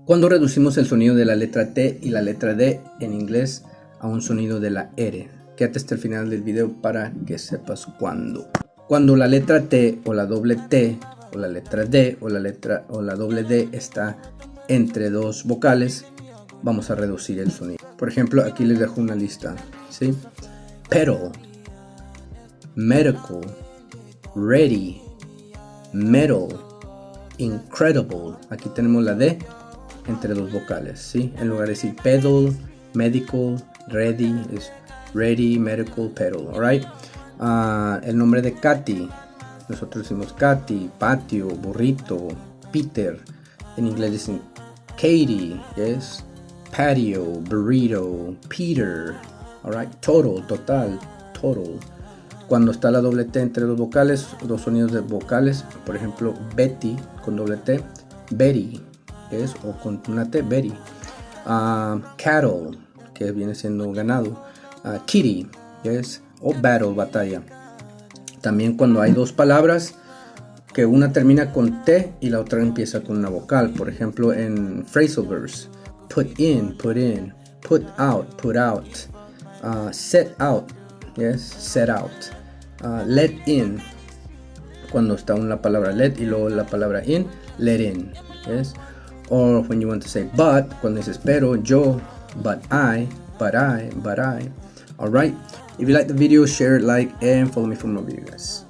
Cuando reducimos el sonido de la letra T y la letra D en inglés a un sonido de la R. Quédate hasta el final del video para que sepas cuándo. Cuando la letra T o la doble T o la letra D o la doble D está entre dos vocales, vamos a reducir el sonido. Por ejemplo, aquí les dejo una lista, ¿sí? Pedal, medical, ready, metal, incredible. Aquí tenemos la D entre dos vocales, ¿sí? En lugar de decir pedal, medical, ready, es ready, medical, pedal, alright. El nombre de Katy, nosotros decimos Katy, patio, burrito, Peter. En inglés dicen Katie, yes, patio, burrito, Peter, alright. Total, total, total. Cuando está la doble T entre dos vocales, dos sonidos de vocales, por ejemplo, Betty con doble T, Betty, es, o con una T, Betty. Cattle, que viene siendo ganado, kitty, es, o battle, batalla. También cuando hay dos palabras que una termina con T y la otra empieza con una vocal, por ejemplo en phrasal verse, put in, put out, set out, yes, set out, let in, cuando está una palabra let y luego la palabra in, let in, yes. Or when you want to say but, cuando dices pero, yo, but I. Alright. If you like the video, share it, like, and follow me for more videos, guys.